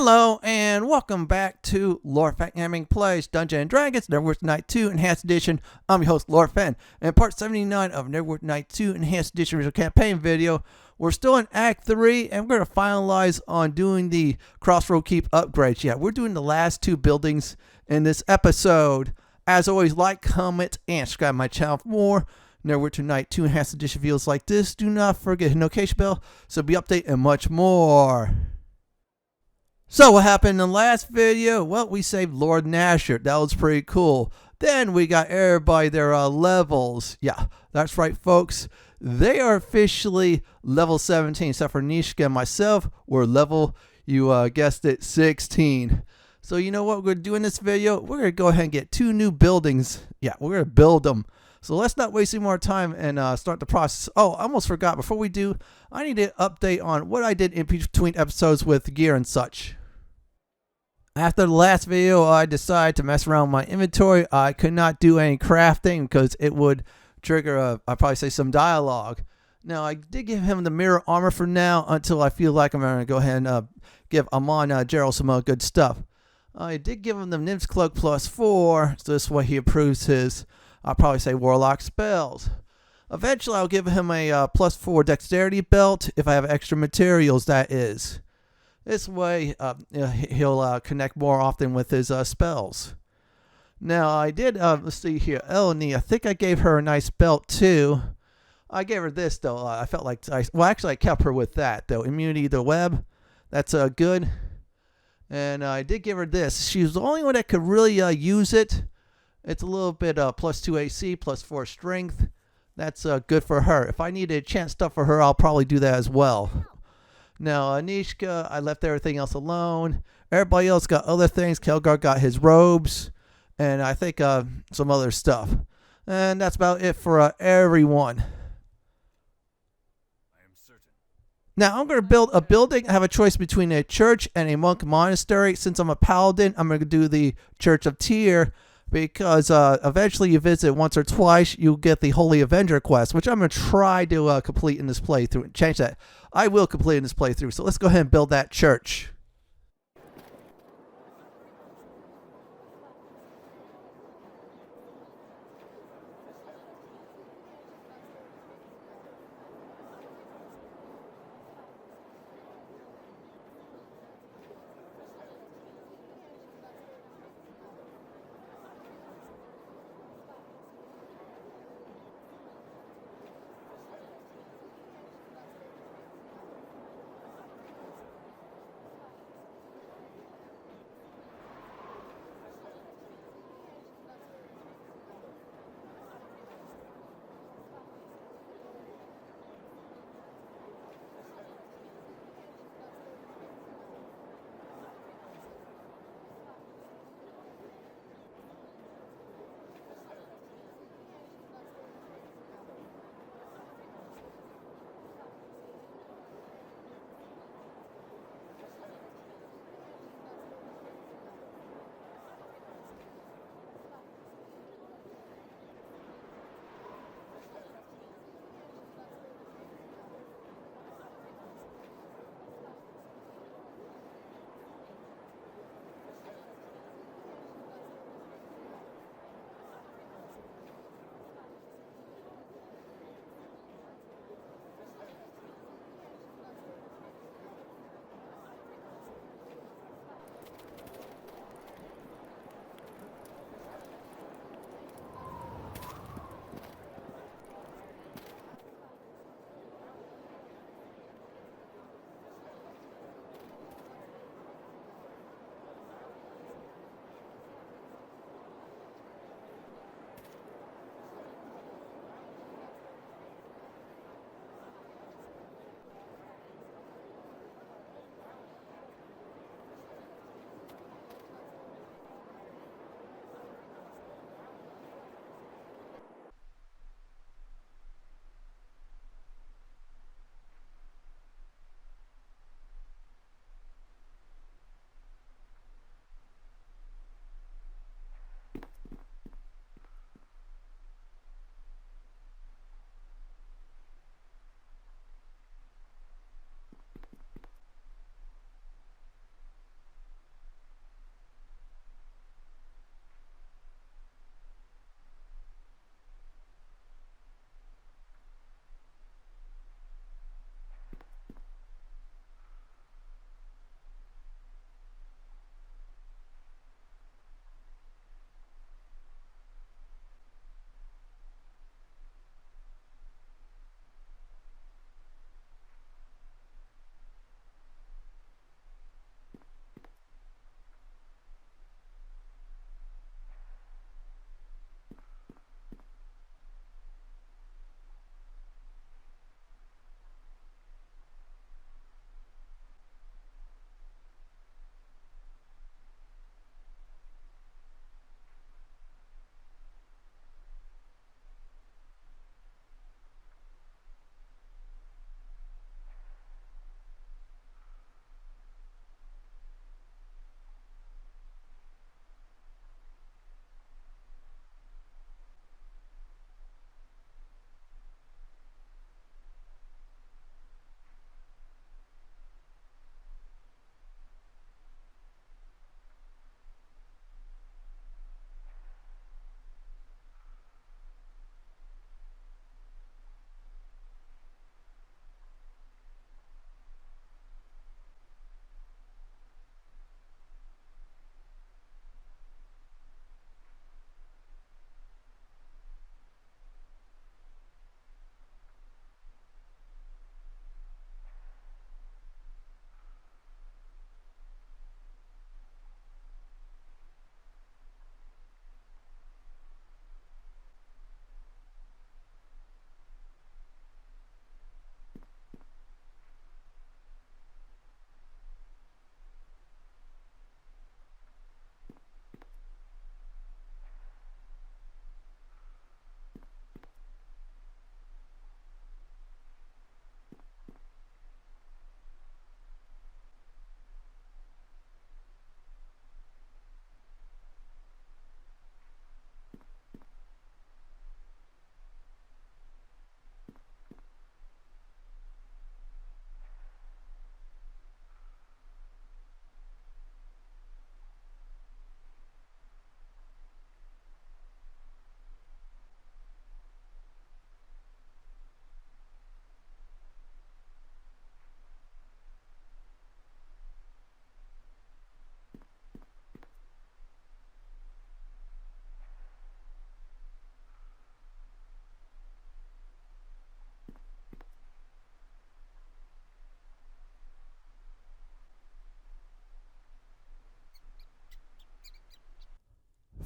Hello and welcome back to Lord Fenton Gaming Plays Dungeons & Dragons Neverwinter Nights 2 Enhanced Edition. I'm your host Lord Fenton, and part 79 of Neverwinter Nights 2 Enhanced Edition original campaign video. We're still in Act 3 and we're going to finalize on doing the Crossroad Keep upgrades. Yeah, we're doing the last two buildings in this episode. As always, like, comment, and subscribe to my channel for more Neverwinter Nights 2 Enhanced Edition videos like this. Do not forget to hit the notification bell so be update and much more. So what happened in the last video? Well, we saved Lord Nasher. That was pretty cool. Then we got everybody their levels. Yeah, that's right, folks. They are officially level 17, except for Nishka and myself. We're level, you guessed it, 16. So you know what we're going to do in this video? We're going to go ahead and get two new buildings. Yeah, we're going to build them. So let's not waste any more time and start the process. Oh, I almost forgot. Before we do, I need to update on what I did in between episodes with gear and such. After the last video, I decided to mess around with my inventory. I could not do any crafting because it would trigger, I'd probably say, some dialogue. Now, I did give him the Mire armor for now until I feel like I'm going to go ahead and give Ammon Jerro some good stuff. I did give him the Nymph's Cloak +4, so this way he improves his, I'll probably say, Warlock spells. Eventually, I'll give him a +4 Dexterity belt if I have extra materials, that is. This way, he'll connect more often with his spells. Now, I did, let's see here, Eleni, I think I gave her a nice belt too. I gave her this though. I felt like, I kept her with that though. Immunity to web, that's good. And I did give her this. She was the only one that could really use it. It's a little bit +2 AC, +4 strength. That's good for her. If I needed chance stuff for her, I'll probably do that as well. Now, Anishka, I left everything else alone. Everybody else got other things. Kelgar got his robes. And I think some other stuff. And that's about it for everyone. Now, I'm going to build a building. I have a choice between a church and a monk monastery. Since I'm a paladin, I'm going to do the Church of Tyr. Because eventually you visit once or twice, you'll get the Holy Avenger quest, which I'm going to try to complete in this playthrough. Change that. I will complete in this playthrough. So let's go ahead and build that church.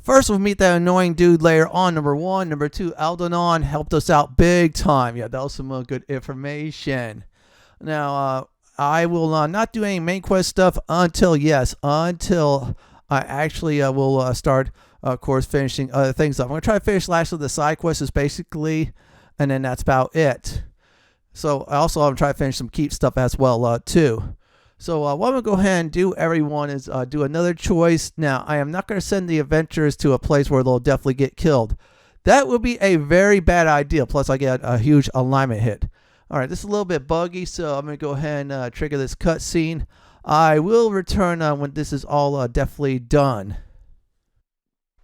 First, we'll meet that annoying dude later on, number 1. Number 2, Aldanon helped us out big time. Yeah, that was some good information. Now, I will not do any main quest stuff until I actually will start, of course, finishing other things up. I'm going to try to finish last of the side quests basically, and then that's about it. So, also, I'm going to try to finish some keep stuff as well, too. So what I'm going to go ahead and do, everyone, is do another choice. Now, I am not going to send the adventurers to a place where they'll definitely get killed. That would be a very bad idea. Plus, I get a huge alignment hit. All right, this is a little bit buggy, so I'm going to go ahead and trigger this cutscene. I will return when this is all definitely done.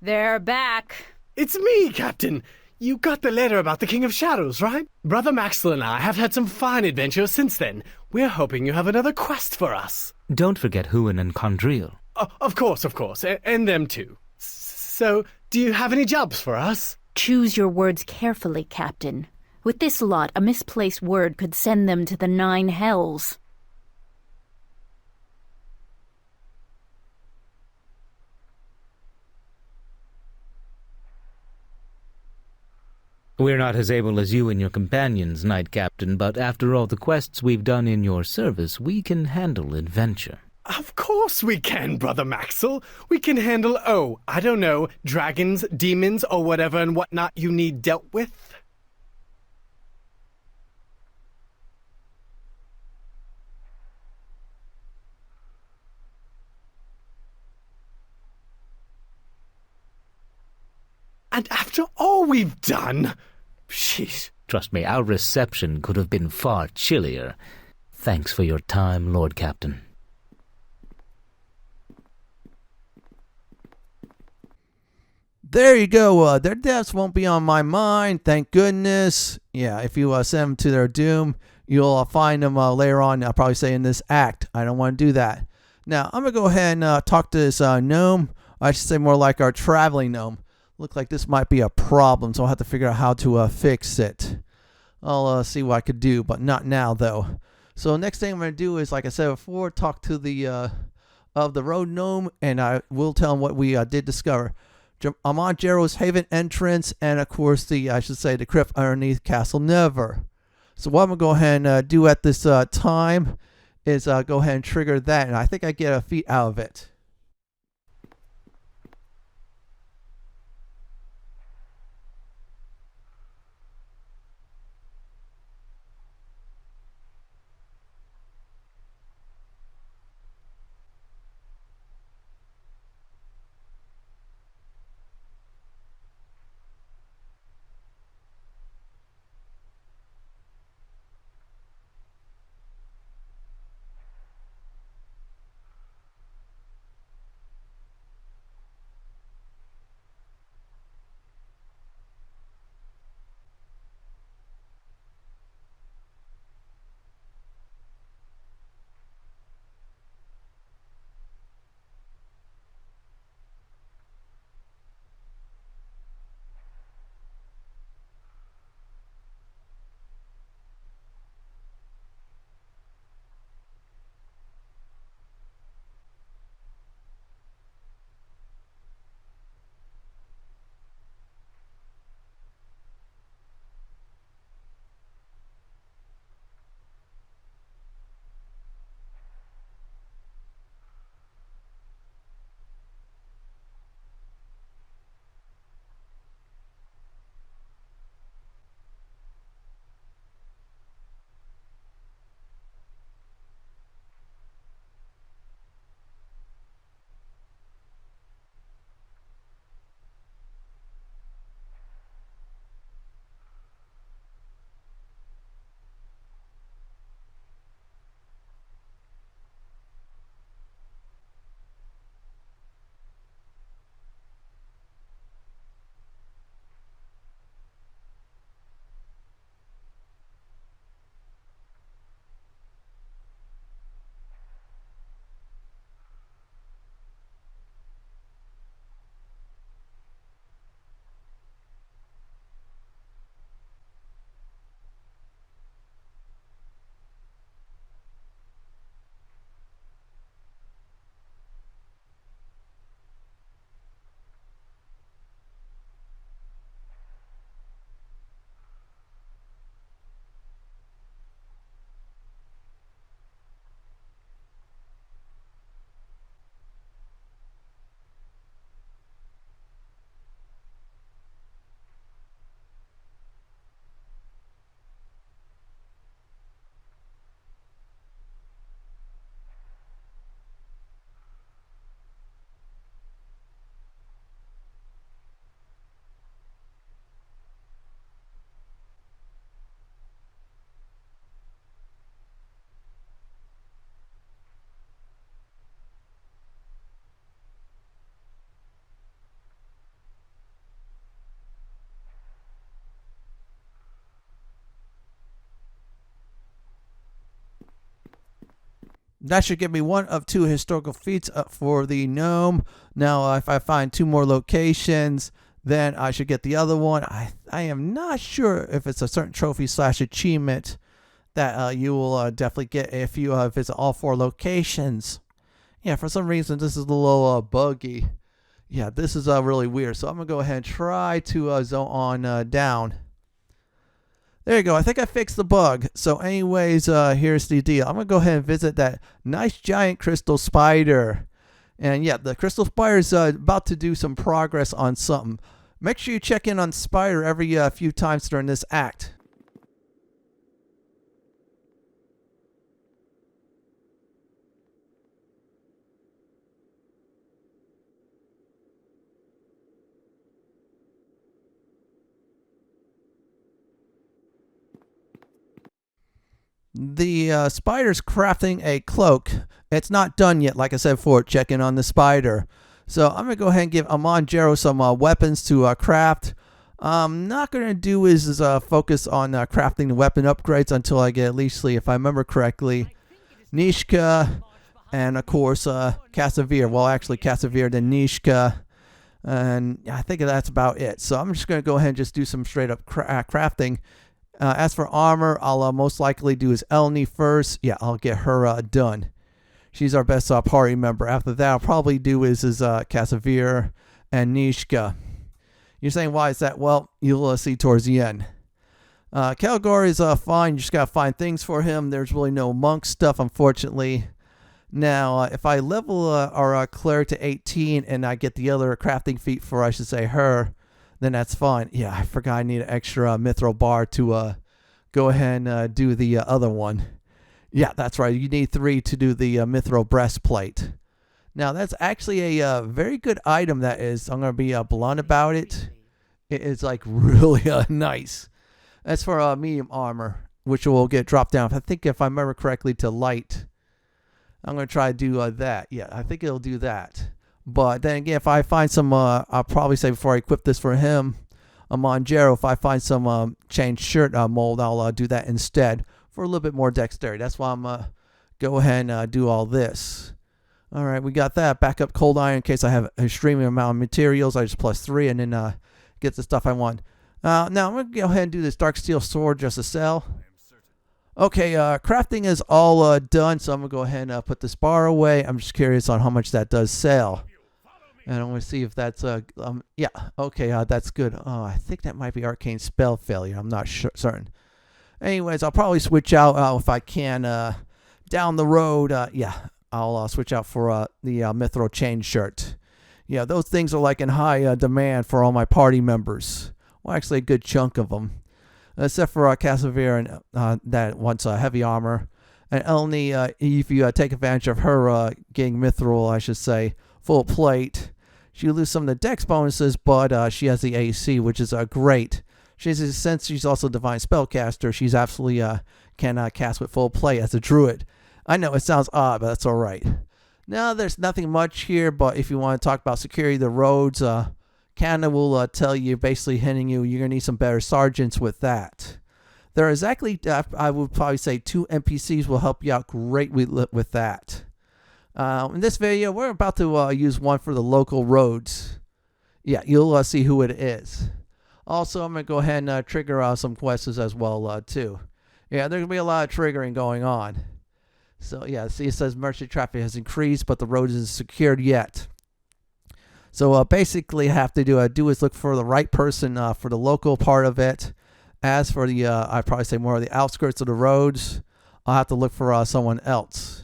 They're back. It's me, Captain. You got the letter about the King of Shadows, right? Brother Maxwell and I have had some fine adventures since then. We're hoping you have another quest for us. Don't forget Huan and Condril. Of course, and them too. So, do you have any jobs for us? Choose your words carefully, Captain. With this lot, a misplaced word could send them to the 9 hells. We're not as able as you and your companions, Knight Captain, but after all the quests we've done in your service, we can handle adventure. Of course we can, Brother Maxwell. We can handle, I don't know, dragons, demons, or whatever and whatnot you need dealt with. And after all we've done... Sheesh. Trust me, our reception could have been far chillier. Thanks for your time, Lord Captain. There you go. Their deaths won't be on my mind, thank goodness. Yeah, if you send them to their doom, you'll find them later on. I'll probably say in this act. I don't want to do that. Now, I'm going to go ahead and talk to this gnome. I should say more like our traveling gnome. Look like this might be a problem, so I'll have to figure out how to fix it. I'll see what I could do, but not now, though. So next thing I'm going to do is, like I said before, talk to the of the road gnome, and I will tell him what we did discover. Ammon Jerro's haven entrance, and of course the crypt underneath Castle Never. So what I'm going to go ahead and do at this time is go ahead and trigger that, and I think I get a feat out of it. That should give me one of 2 historical feats up for the gnome. Now, if I find 2 more locations, then I should get the other one. I am not sure if it's a certain trophy / achievement that you will definitely get if you visit all 4 locations. Yeah, for some reason, this is a little buggy. Yeah, this is really weird. So I'm going to go ahead and try to zone on down. There you go. I think I fixed the bug. So anyways, here's the deal. I'm going to go ahead and visit that nice giant crystal spider. And yeah, the crystal spider is about to do some progress on something. Make sure you check in on spider every few times during this act. The spider's crafting a cloak. It's not done yet, like I said before, checking on the spider. So I'm going to go ahead and give Ammon Jerro some weapons to craft. I'm not going to do is focus on crafting the weapon upgrades until I get at least, if I remember correctly, Nishka and, of course, Casavir. Well, actually, Casavir, then Nishka. And I think that's about it. So I'm just going to go ahead and just do some straight up crafting. As for armor, I'll most likely do is Elni first. Yeah, I'll get her done. She's our best party member. After that, I'll probably do is Casavir and Nishka. You're saying, why is that? Well, you'll see towards the end. Calgar is fine. You just got to find things for him. There's really no monk stuff, unfortunately. Now, if I level our cleric to 18 and I get the other crafting feat for, I should say, her, then that's fine. Yeah, I forgot I need an extra mithril bar to go ahead and do the other one. Yeah, that's right. You need 3 to do the mithril breastplate. Now, that's actually a very good item that is. I'm going to be blunt about it. It is like really nice. That's for medium armor, which will get dropped down. I think if I remember correctly to light. I'm going to try to do that. Yeah, I think it'll do that. But then again, if I find some, I'll probably say before I equip this for him, Ammon Jerro, if I find some chain shirt mold, I'll do that instead for a little bit more dexterity. That's why I'm go ahead and do all this. All right, we got that. Backup cold iron in case I have an extreme amount of materials. I just +3 and then get the stuff I want. Now I'm going to go ahead and do this dark steel sword just to sell. Okay, crafting is all done, so I'm going to go ahead and put this bar away. I'm just curious on how much that does sell. And I want to see if that's, yeah, okay, that's good. Oh, I think that might be arcane spell failure. I'm not certain. Anyways, I'll probably switch out if I can down the road. Yeah, I'll switch out for the mithril chain shirt. Yeah, those things are like in high demand for all my party members. Well, actually a good chunk of them. Except for Casavir and that wants heavy armor. And only if you take advantage of her getting mithril, I should say, full plate, she loses some of the dex bonuses, but she has the AC, which is great. Since she's also a divine spellcaster, she's absolutely can cast with full plate as a druid. I know it sounds odd, but that's all right. Now, there's nothing much here, but if you want to talk about security, the roads, Kana will tell you, basically hinting you're going to need some better sergeants with that. There are exactly, I would probably say, 2 NPCs will help you out greatly with that. In this video, we're about to use one for the local roads. Yeah, you'll see who it is. Also, I'm going to go ahead and trigger some quests as well, too. Yeah, there's going to be a lot of triggering going on. So, yeah, see, it says merchant traffic has increased, but the road isn't secured yet. So basically, have to do is look for the right person for the local part of it. As for the, I'd probably say more of the outskirts of the roads, I'll have to look for someone else.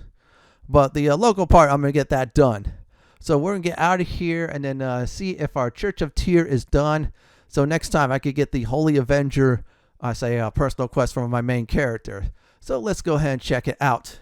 But the local part, I'm going to get that done. So we're going to get out of here and then see if our Church of Tyr is done. So next time I could get the Holy Avenger, I say a personal quest from my main character. So let's go ahead and check it out.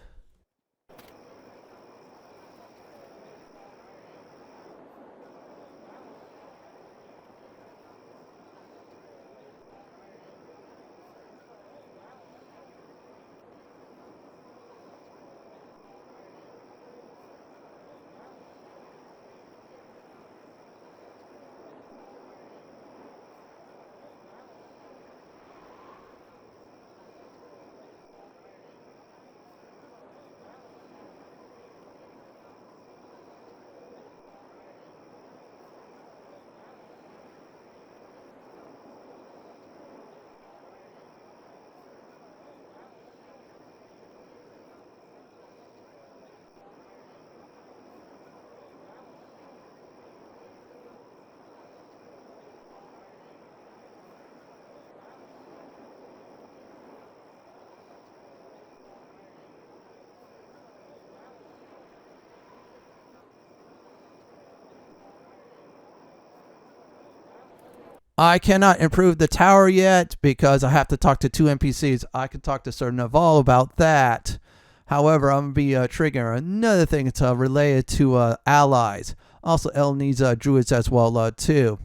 I cannot improve the tower yet because I have to talk to 2 NPCs. I can talk to Sir Nevalle about that. However, I'm going to be triggering another thing. It's related to allies. Also, Elle needs druids as well, too.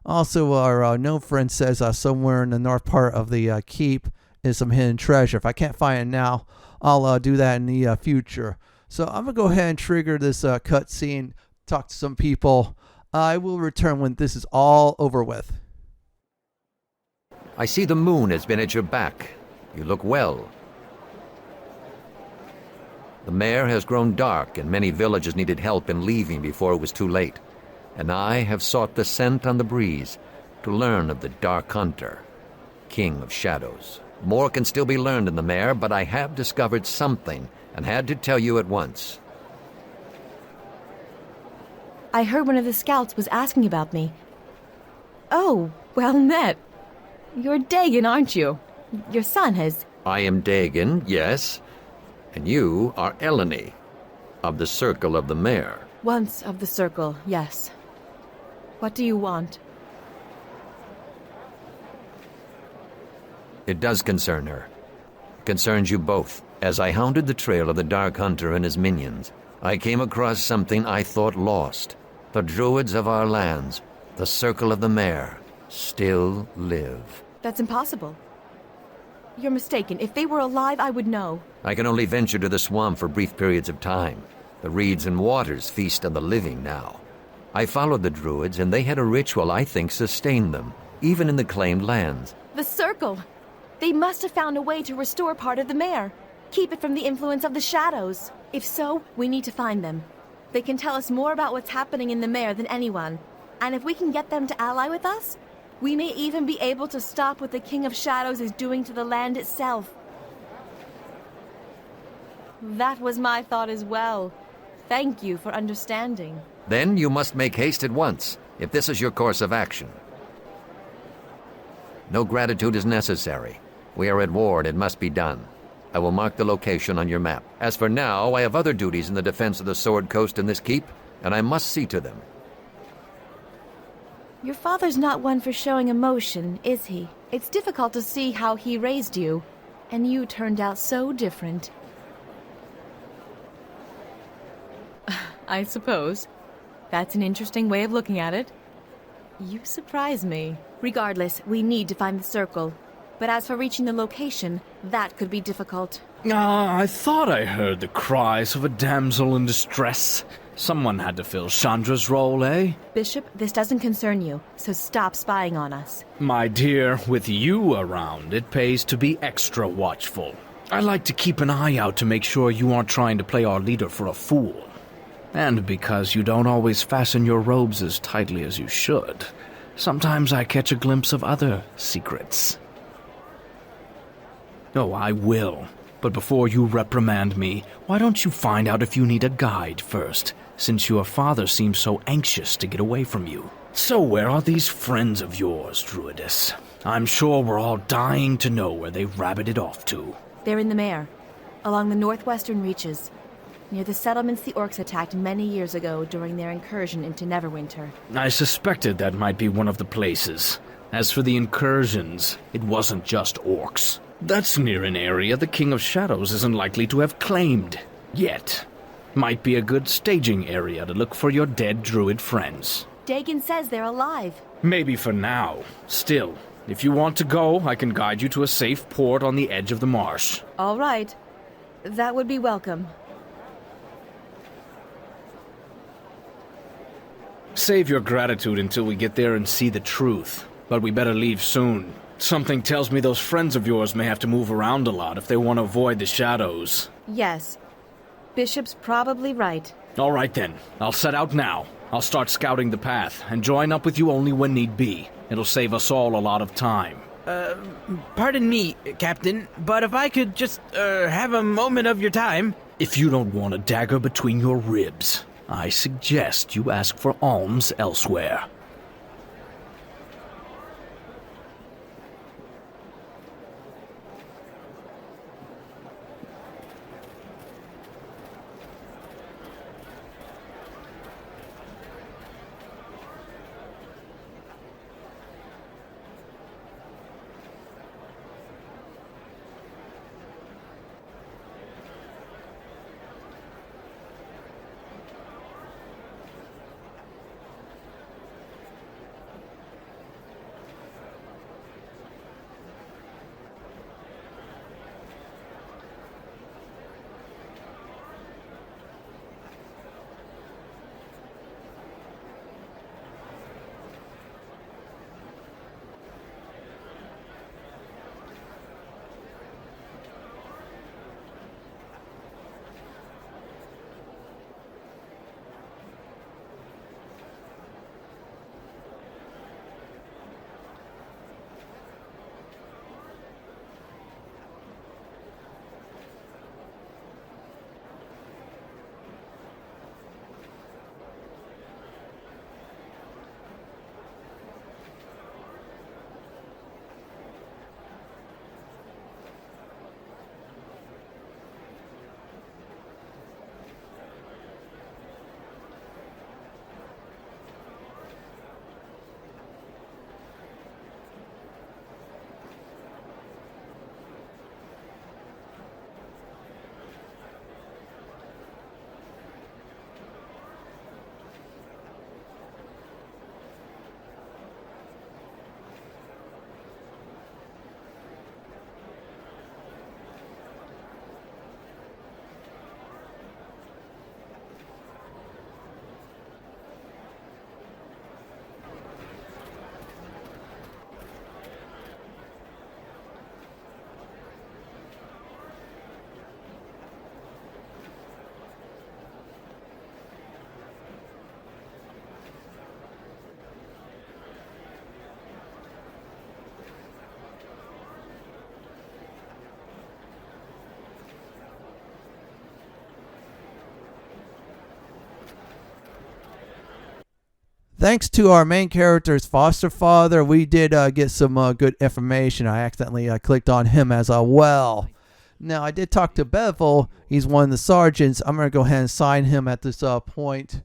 Also, our known friend says somewhere in the north part of the keep is some hidden treasure. If I can't find it now, I'll do that in the future. So I'm going to go ahead and trigger this cutscene, talk to some people. I will return when this is all over with. I see the moon has been at your back. You look well. The mare has grown dark, and many villages needed help in leaving before it was too late. And I have sought the scent on the breeze to learn of the Dark Hunter, King of Shadows. More can still be learned in the mare, but I have discovered something and had to tell you at once. I heard one of the scouts was asking about me. Oh, well met. You're Daeghun, aren't you? Your son has... I am Daeghun, yes. And you are Eleni, of the Circle of the Mare. Once of the Circle, yes. What do you want? It does concern her. Concerns you both. As I hounded the trail of the Dark Hunter and his minions, I came across something I thought lost. The Druids of our lands, the Circle of the Mare, still live. That's impossible. You're mistaken. If they were alive, I would know. I can only venture to the swamp for brief periods of time. The reeds and waters feast on the living now. I followed the Druids, and they had a ritual I think sustained them, even in the claimed lands. The Circle! They must have found a way to restore part of the mare. Keep it from the influence of the shadows. If so, we need to find them. They can tell us more about what's happening in the mare than anyone. And if we can get them to ally with us, we may even be able to stop what the King of Shadows is doing to the land itself. That was my thought as well. Thank you for understanding. Then you must make haste at once, if this is your course of action. No gratitude is necessary. We are at war and it must be done. I will mark the location on your map. As for now, I have other duties in the defense of the Sword Coast and this keep, and I must see to them. Your father's not one for showing emotion, is he? It's difficult to see how he raised you, and you turned out so different. I suppose. That's an interesting way of looking at it. You surprise me. Regardless, we need to find the circle. But as for reaching the location, that could be difficult. I thought I heard the cries of a damsel in distress. Someone had to fill Chandra's role, eh? Bishop, this doesn't concern you, so stop spying on us. My dear, with you around, it pays to be extra watchful. I like to keep an eye out to make sure you aren't trying to play our leader for a fool. And because you don't always fasten your robes as tightly as you should, sometimes I catch a glimpse of other secrets. Oh, I will. But before you reprimand me, why don't you find out if you need a guide first, since your father seems so anxious to get away from you? So where are these friends of yours, Druidess? I'm sure we're all dying to know where they rabbited off to. They're in the Mire, along the northwestern reaches, near the settlements the orcs attacked many years ago during their incursion into Neverwinter. I suspected that might be one of the places. As for the incursions, it wasn't just orcs. That's near an area the King of Shadows isn't likely to have claimed. Yet. Might be a good staging area to look for your dead druid friends. Daeghun says they're alive. Maybe for now. Still, if you want to go, I can guide you to a safe port on the edge of the marsh. All right. That would be welcome. Save your gratitude until we get there and see the truth. But we better leave soon. Something tells me those friends of yours may have to move around a lot if they want to avoid the shadows. Yes. Bishop's probably right. All right then. I'll set out now. I'll start scouting the path and join up with you only when need be. It'll save us all a lot of time. Pardon me, Captain, but if I could just, have a moment of your time... If you don't want a dagger between your ribs, I suggest you ask for alms elsewhere. thanks to our main character's foster father, we did get some good information. I accidentally clicked on him as well. Now, I did talk to Bevil. He's one of the sergeants. I'm going to go ahead and sign him at this point.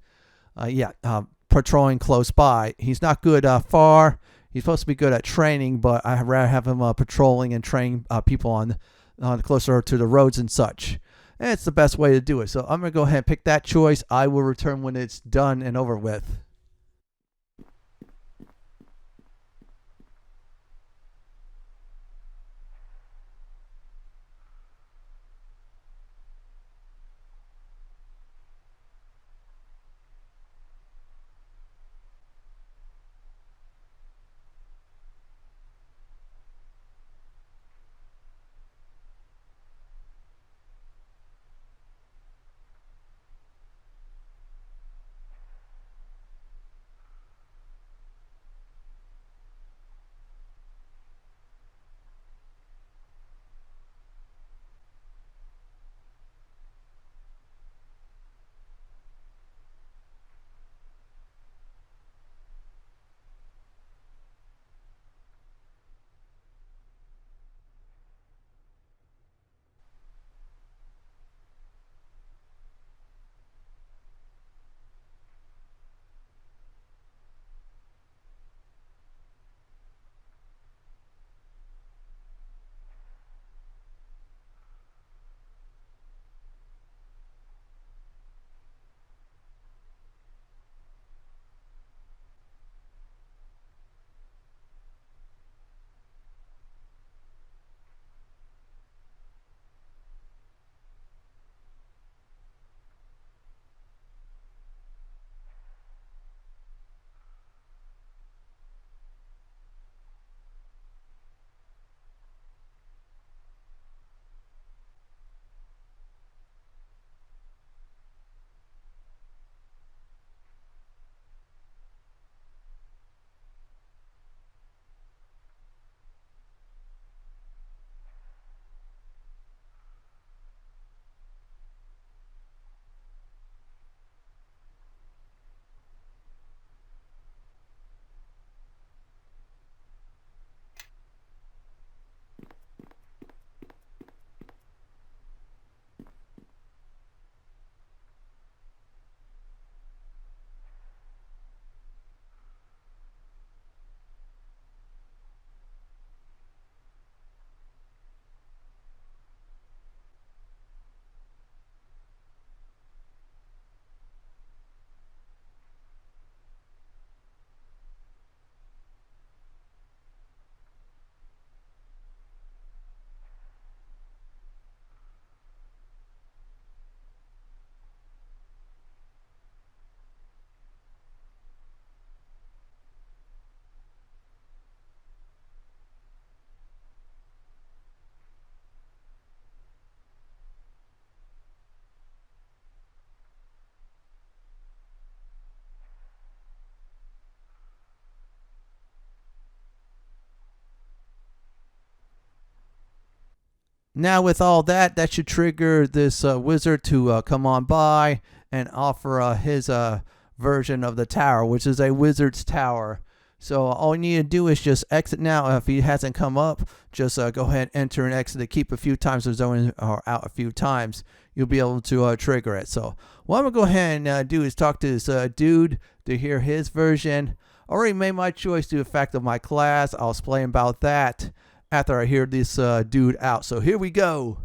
Patrolling close by. He's not good far. He's supposed to be good at training, but I'd rather have him patrolling and training people on closer to the roads and such. And it's the best way to do it. So I'm going to go ahead and pick that choice. I will return when it's done and over with. Now with all that, that should trigger this wizard to come on by and offer his version of the tower, which is a wizard's tower. So all you need to do is just exit now. If he hasn't come up, just go ahead, enter and exit to keep a few times the zone or out a few times. You'll be able to trigger it. So what I'm going to go ahead and do is talk to this dude to hear his version. I already made my choice to the effect of my class. I'll explain about that after I hear this dude out. So here we go.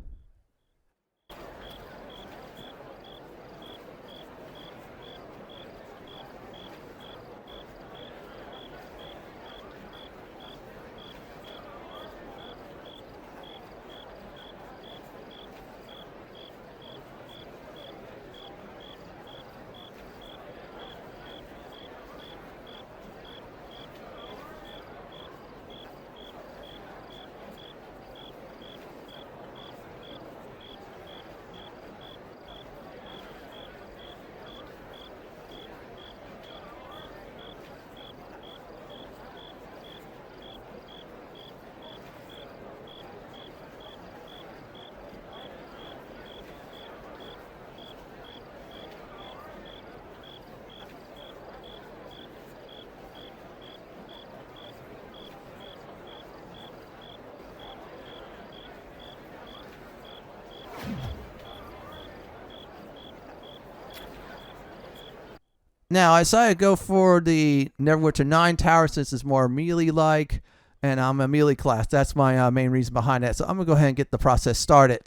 Now, I decided to go for the Neverwinter 9 tower since it's more melee-like, and I'm a melee class. That's my main reason behind that. So I'm going to go ahead and get the process started.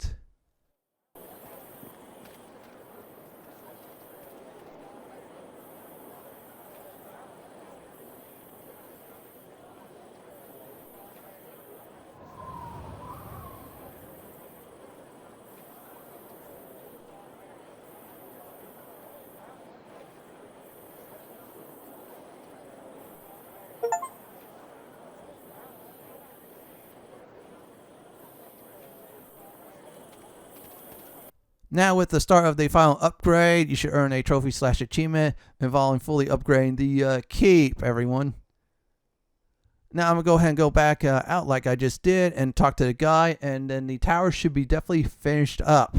Now with the start of the final upgrade, you should earn a trophy/achievement involving fully upgrading the keep, everyone. Now I'm going to go ahead and go back out like I just did and talk to the guy, and then the tower should be definitely finished up.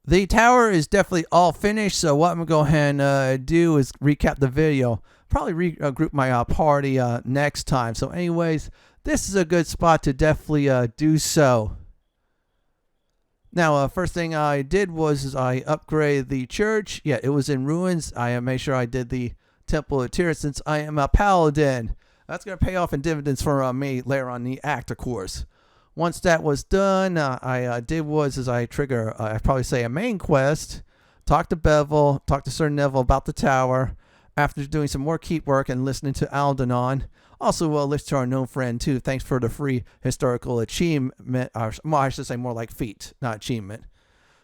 The tower is definitely all finished, so what I'm going to go ahead and do is recap the video. Probably regroup my party next time. So anyways, this is a good spot to definitely do so. Now, first thing I did was I upgraded the church. Yeah, it was in ruins. I made sure I did the Temple of Tyr since I am a paladin. That's going to pay off in dividends for me later on in the act, of course. Once that was done, I trigger, I'd probably say a main quest, talk to Bevil, talk to Sir Nevalle about the tower, after doing some more keep work and listening to Aldanon. Also, listen to our known friend, too. Thanks for the free historical achievement, well, I should say more like feat, not achievement.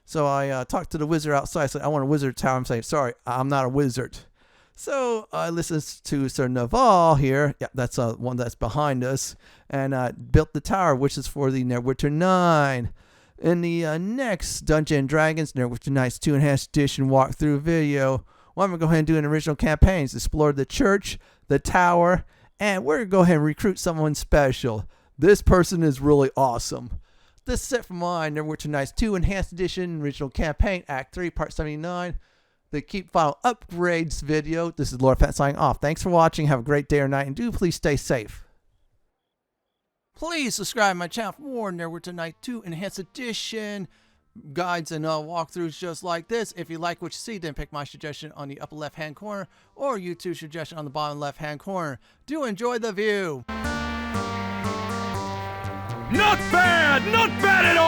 So I talked to the wizard outside. I said, I want a wizard tower. I'm saying, sorry, I'm not a wizard. So I listened to Sir Nevalle here. Yeah, that's one that's behind us. And built the tower, which is for the Neverwinter 9. In the next Dungeons & Dragons Neverwinter Nights 2 Enhanced Edition walkthrough video, what I'm going to go ahead and do in original campaigns, explore the church, the tower, and we're going to go ahead and recruit someone special. This person is really awesome. This is it for my Neverwinter Nights 2 Enhanced Edition original campaign, Act 3, Part 79. The Keep File Upgrades video. This is Lord Fenton signing off. Thanks for watching. Have a great day or night, and do please stay safe. Please subscribe to my channel for more Neverwinter Nights 2 Enhanced Edition guides and walkthroughs just like this. If you like what you see, then pick my suggestion on the upper left hand corner or YouTube suggestion on the bottom left hand corner. Do enjoy the view. Not bad! Not bad at all!